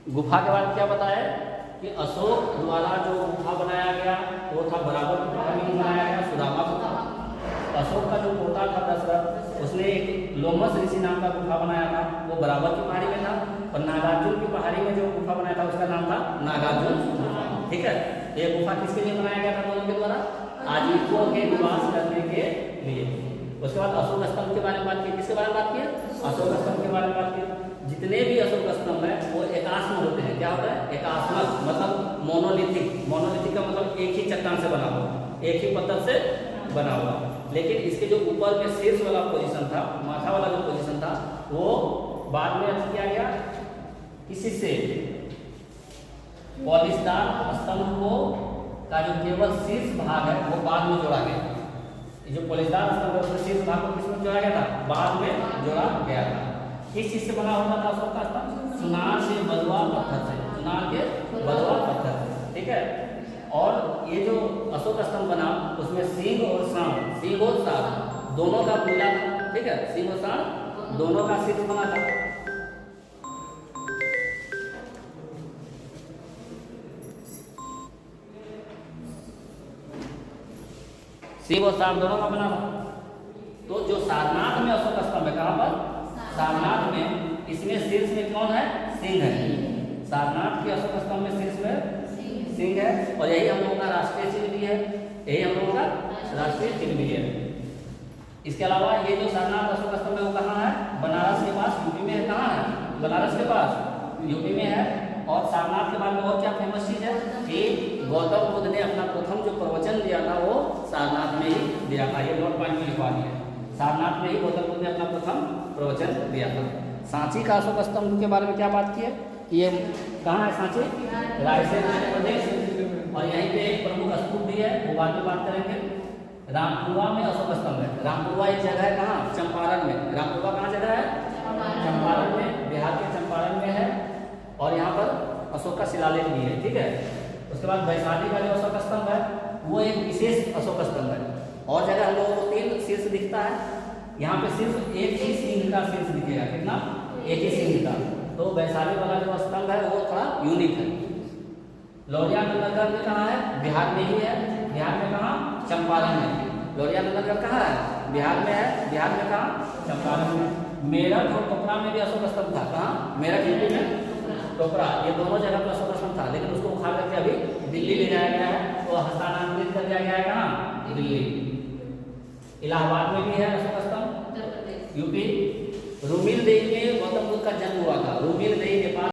गुफा के बारे में क्या बताया कि अशोक द्वारा जो गुफा बनाया गया वो था बराबर की पहाड़ी में बनाया गया, सुदामा गुफा। अशोक का जो पोता था दशरथ, उसने एक लोमस ऋषि नाम का गुफा बनाया था, वो बराबर की पहाड़ी में था। और नागार्जुन की पहाड़ी में जो गुफा बनाया था उसका नाम था नागार्जुन गुफा। ठीक है, ये गुफा किसके लिए बनाया गया था दोनों के द्वारा? आजीविकों के निवास करने के लिए। उसके बाद अशोक स्तंभ के बारे में बात की। किसके बारे में बात की? अशोक स्तंभ के बारे में बात की। जितने भी अशोक स्तंभ है वो एकास्म होते हैं। क्या होता है? एकास्मक, मतलब मोनोलिथिक। मोनोलिथिक का मतलब एक ही चट्टान से बना हुआ, एक ही पत्थर से बना हुआ। लेकिन इसके जो ऊपर में शीर्ष वाला पोजीशन था, माथा वाला जो पोजीशन था, वो बाद में अच्छा किया गया किसी से पॉलिशदार स्तंभ को का जो केवल शीर्ष भाग है वो बाद में जोड़ा गया। ये जो पॉलिशदार स्तंभ है उसके शीर्ष भाग को किसमें जोड़ा गया था? बाद में जोड़ा गया था। किस चीज से बना होता था अशोक का स्तंभ? चुनार से, बलुआ पत्थर से, चुनार के बलुआ पत्थर से। ठीक है, और ये जो अशोक स्तंभ बना उसमें सिंह और सांड, सिंह और सांड दोनों का मिला था। ठीक है, सिंह और सांड दोनों का शीर्ष बना था। सिंह और सांड दोनों का बना था। तो जो सारनाथ में अशोक स्तंभ है, कहाँ पर? सारनाथ में। इसमें शीर्ष में कौन है? सिंह है। सारनाथ के अशोक स्तंभ में शीर्ष में सिंह है। और यही हम लोगों का राष्ट्रीय चिन्ह भी है, यही हम लोगों का राष्ट्रीय चिन्ह भी है। इसके अलावा ये जो सारनाथ अशोक स्तंभ है वो कहाँ है? बनारस के पास, यूपी में है। कहाँ है? बनारस के पास, यूपी में है। और सारनाथ के बारे में और क्या फेमस चीज है कि गौतम बुद्ध ने अपना प्रथम जो प्रवचन दिया था वो सारनाथ में ही दिया था। ये नोट पॉइंट में लिखवा दिया, सारनाथ में ही गौतम बुद्ध ने अपना प्रथम प्रवचन दिया था। सांची का अशोक स्तंभ के बारे में क्या बात की है कि ये कहाँ है? सांची, रायसेन मध्य प्रदेश। और यहीं पे एक प्रमुख स्तूप भी है, वो बाद में बात करेंगे। रामपुरवा में अशोक स्तंभ है। रामपुरवा एक जगह है, कहाँ? चंपारण में। रामपुरवा कहाँ जगह है? चंपारण में, बिहार के चंपारण में है। और यहाँ पर अशोक का शिलालेख भी है। ठीक है, उसके बाद वैशाली का जो अशोक स्तंभ है वो एक विशेष अशोक स्तंभ है। और जगह हम लोगों को 3 शीर्ष दिखता है, यहाँ पे सिर्फ एक ही सिंह का शीर्ष दिखेगा। कितना? एक ही सिंह का। तो वैशाली वाला जो स्तंभ है वो थोड़ा यूनिक है। लौरिया नंदनगढ़ में कहाँ है? बिहार में ही है। बिहार में कहाँ? चंपारण में। लौरिया नंदनगढ़ कहाँ है? बिहार में है। बिहार में कहाँ? चंपारण में। मेरठ और टोपरा में भी अशोक स्तंभ था। कहाँ? मेरठ यूपी में, टोपरा, ये दोनों जगह पर अशोक स्तंभ था। लेकिन उसको उखाड़ करके अभी दिल्ली ले जाया गया है, तो हस्तांतरित कर दिया गया है। कहाँ? दिल्ली। इलाहाबाद में भी है अशोक स्तंभ, यूपी। रूमिल देही में गौतम बुद्ध का जन्म हुआ था। रूमिल देही नेपाल